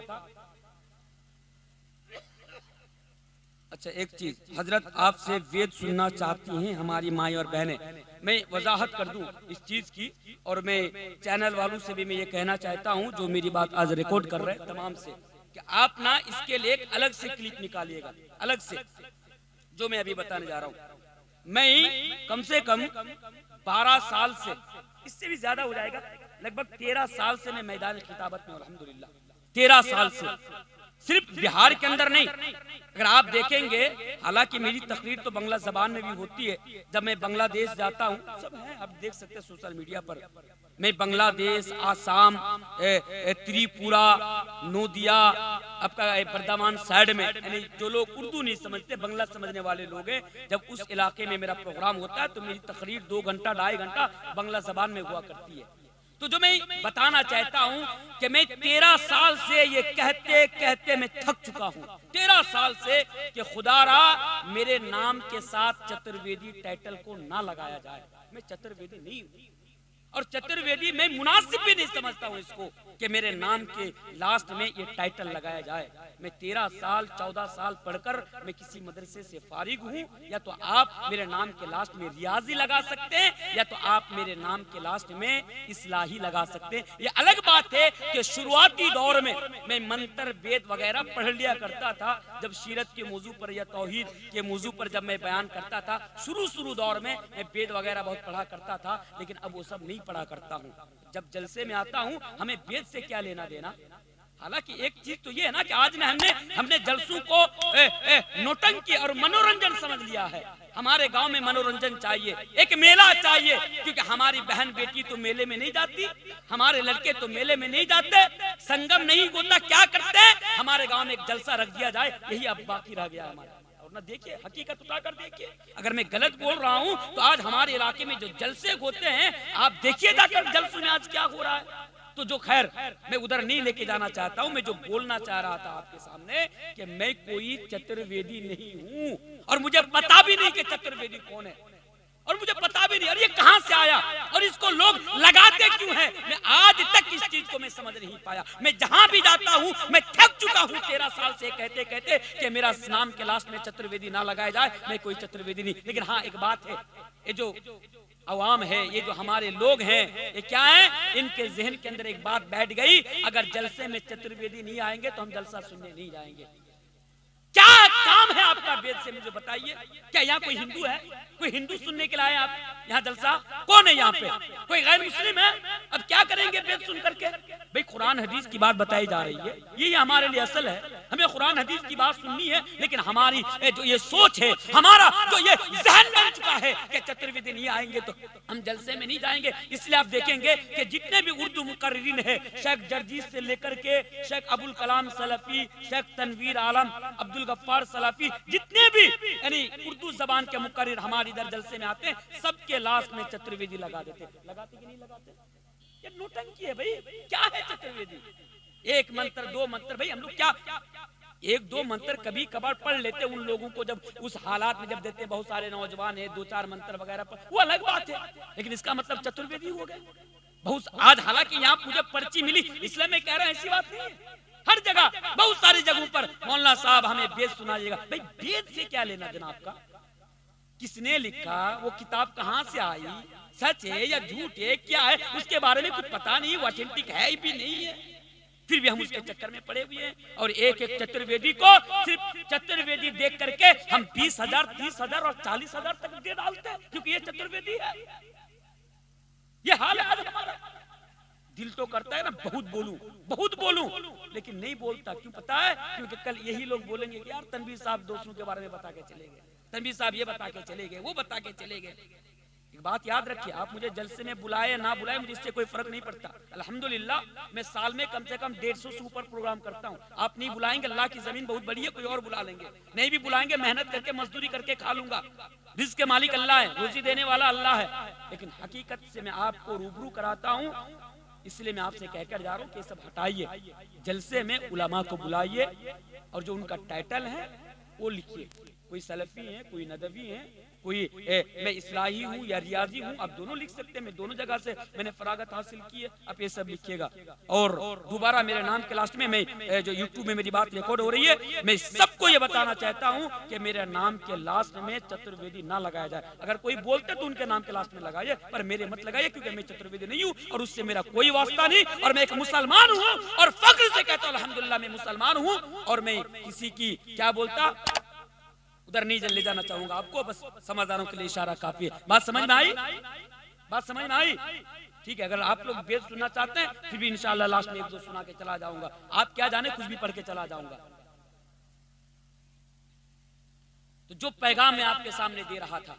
कहा था। अच्छा एक चीज, हजरत आपसे वेद सुनना चाहती हैं हमारी माएँ और बहनें। मैं वजाहत कर दूं इस चीज की, और मैं चैनल वालों से भी मैं ये कहना चाहता हूं जो मेरी बात आज रिकॉर्ड कर रहे हैं तमाम से, कि आप ना इसके लिए एक अलग से क्लिप निकालिएगा, अलग से, जो मैं अभी बताने जा रहा हूं। मैं कम से कम 12 साल से, इससे भी ज्यादा हो जाएगा, लगभग 13 साल से मैं मैदान खिताबत में, अल्हम्दुलिल्लाह 13 साल से, सिर्फ बिहार के अंदर नहीं, अगर आप देखेंगे, हालांकि मेरी तकरीर तो बांग्ला जबान में भी होती है, जब मैं बांग्लादेश जाता हूँ, सब है आप देख सकते हैं सोशल मीडिया पर, मैं बांग्लादेश, आसाम, त्रिपुरा, नोदिया, आपका बर्दामान साइड में, यानी जो लोग उर्दू नहीं समझते, बांग्ला समझने वाले लोग हैं, जब उस इलाके में मेरा प्रोग्राम होता है तो मेरी तकरीर 2 घंटा 2.5 घंटा बांग्ला जबान में हुआ करती है। तो जो मैं बताना चाहता हूं कि मैं 13 साल से ये कहते कहते मैं थक चुका हूं, 13 साल से, कि खुदारा मेरे नाम के साथ चतुर्वेदी टाइटल को ना लगाया जाए। मैं चतुर्वेदी नहीं हूं, और चतुर्वेदी मैं मुनासिब भी नहीं समझता हूं इसको कि मेरे नाम के लास्ट में ये टाइटल लगाया जाए। मैं 13 साल 14 साल पढ़कर मैं किसी मदरसे से फारिग हूँ, या तो आप मेरे नाम के लास्ट में रियाजी लगा सकते हैं, या तो आप मेरे नाम के लास्ट में इस्लाही लगा सकते हैं। ये अलग बात है कि शुरुआती दौर में मैं मंत्र वेद वगैरह पढ़ लिया करता था, जब सीरत के मौजू पर या तौहीद के मौजू पर जब मैं बयान करता था, शुरू दौर में मैं वेद वगैरह बहुत पढ़ा करता था, लेकिन अब वो सब नहीं पढ़ा करता हूँ। जब जलसे में आता हूँ, हमें वेद से क्या लेना देना। हालांकि एक चीज तो ये है ना कि आज में हमने जलसों को नौटंकी और मनोरंजन समझ लिया है। हमारे गांव में मनोरंजन चाहिए, एक मेला चाहिए, क्योंकि हमारी बहन बेटी तो मेले में नहीं जाती, हमारे लड़के तो मेले में नहीं जाते, संगम नहीं होता, क्या करते हैं, हमारे गांव में एक जलसा रख दिया जाए, यही अब बाकी रह गया हमारा। और ना देखिए, हकीकत उठाकर देखिए, अगर मैं गलत बोल रहा हूं तो आज हमारे इलाके में जो जलसे होते हैं, आप देखिए जाकर जलसों में आज क्या हो रहा है। तो जो खैर मैं उधर नहीं लेके जाना चाहता हूं, मैं जो बोलना चाह रहा था आपके सामने कि मैं कोई चतुर्वेदी नहीं हूं, और मुझे पता भी नहीं कि चतुर्वेदी कौन है, और मुझे पता भी नहीं, और ये कहां से आया, और इसको लोग लगाते क्यों हैं, मैं आज तक इस चीज को मैं समझ नहीं पाया। मैं जहां भी जाता हूं मैं थक चुका हूं 13 साल से कहते कहते कि मेरा नाम के लास्ट में चतुर्वेदी ना लगाया जाए, मैं कोई चतुर्वेदी नहीं। लेकिन हाँ, एक बात है, ये जो अवाम है, ये जो हमारे लोग हैं, ये क्या है, इनके जहन के अंदर एक बात बैठ गई, अगर जलसे में चतुर्वेदी नहीं आएंगे तो हम जलसा सुनने नहीं जाएंगे। क्या काम है आपका वेद से, मुझे बताइए। क्या यहाँ कोई हिंदू है, कोई हिंदू सुनने के लिए आप यहाँ जलसा, कौन है यहाँ पे, कोई गैर मुस्लिम है। अब क्या करेंगे वेद सुन करके। भाई कुरान हदीस की बात बताई जा रही है, ये हमारे लिए असल है, हमें कुरान हदीस की बात सुननी है, लेकिन हमारी जो ये सोच है, हमारा जो ये जहन बन चुका है कि चतुर्वेदी नहीं आएंगे तो हम जलसे में नहीं जाएंगे। इसलिए आप देखेंगे कि जितने भी उर्दू मुकर्रिरीन है, शेख जर्जीस से लेकर के शेख अबुल कलाम सलफी, शेख तनवीर आलम, अब्दुल गफ्फार सलफी, जितने भी यानी उर्दू जबान के मुकर्रिर हमारे इधर जलसे में आते हैं, सबके लास्ट में चतुर्वेदी लगा देते। लगाते कि नहीं लगाते? ये नौटंकी है भाई। क्या है चतुर्वेदी? एक मंत्र, 2 मंत्र, भाई हम लोग क्या 1-2 मंत्र कभी कभार पढ़ लेते, उन लोगों को जब उस हालात में जब देते, बहुत सारे नौजवान है 2-4 मंत्र वगैरह पर, वो अलग बात है, लेकिन इसका मतलब चतुर्वेदी हो गए बहुत। आज हालांकि यहाँ मुझे पर्ची मिली, इसलिए मैं कह रहा हूँ ऐसी बात नहीं है, हर जगह बहुत सारी जगहों पर मौलाना साहब हमें वेद सुनाइएगा। भाई वेद से क्या लेना देना आपका, किसने लिखा, वो किताब कहाँ से आई, सच है या झूठ है, क्या है, उसके बारे में कुछ पता नहीं, वो ऑथेंटिक है भी नहीं है, फिर भी हम उसके चक्कर में पड़े हुए हैं। और एक एक चतुर्वेदी को सिर्फ चतुर्वेदी देख करके हम 20,000, 30,000 और 40,000 तक दे डालते हैं, क्योंकि ये चतुर्वेदी है। ये हाल है हमारा। दिल तो करता है ना बहुत बोलूं, लेकिन नहीं बोलता। क्यों पता है? क्योंकि कल यही लोग बोलेंगे कि यार तनवीर साहब दूसरों के बारे में बता के चले गए, तनवीर साहब ये बता के चले गए, वो बता के चले गए। एक बात याद रखिए, आप मुझे जलसे में बुलाए ना बुलाए, मुझे इससे कोई फर्क नहीं पड़ता। अल्हम्दुलिल्लाह मैं साल में कम से कम 150 से ऊपर प्रोग्राम करता हूँ। आप नहीं बुलाएंगे, अल्लाह की जमीन बहुत बड़ी है, कोई और बुला लेंगे। नहीं भी बुलाएंगे, मेहनत करके मजदूरी करके खा लूंगा। रिज़्क़ के मालिक अल्लाह है, रोजी देने वाला अल्लाह है। लेकिन हकीकत से मैं आपको रूबरू कराता हूँ, इसलिए मैं आपसे कहकर जा रहा हूँ कि सब हटाइए, जलसे में उलमा को बुलाइए और जो उनका टाइटल है वो लिखिए। कोई सलफी है, कोई नदवी है, कोई मैं इस्लाही हूँ या रियाजी हूँ, आप दोनों लिख सकते हैं। मैं दोनों जगह से मैंने फरागत हासिल की है, आप ये सब लिखिएगा। और दोबारा मेरे नाम के लास्ट में मैं जो यूट्यूब में मेरी बात रिकॉर्ड हो रही है, मैं सबको ये बताना चाहता हूँ कि मेरे नाम के लास्ट में चतुर्वेदी ना लगाया जाए। अगर कोई बोलते तो उनके नाम के लास्ट में लगाइए, पर मेरे मत लगाइए, क्योंकि मैं चतुर्वेदी नहीं हूँ और उससे मेरा कोई वास्ता नहीं। और मैं एक मुसलमान हूँ और फख्र से कहता हूँ अल्हम्दुलिल्लाह मैं मुसलमान हूँ। और मैं किसी की क्या बोलता उधर नहीं ले जाना चाहूंगा आपको, बस समझदारों के लिए इशारा काफी है। बात समझ में आई? बात समझ में आई? ठीक है, अगर आप लोग वेद सुनना चाहते हैं फिर भी इंशाअल्लाह लास्ट में एक दो सुना के चला जाऊंगा। आप क्या जाने, कुछ भी पढ़ के चला जाऊंगा। तो जो पैगाम मैं आपके सामने दे रहा था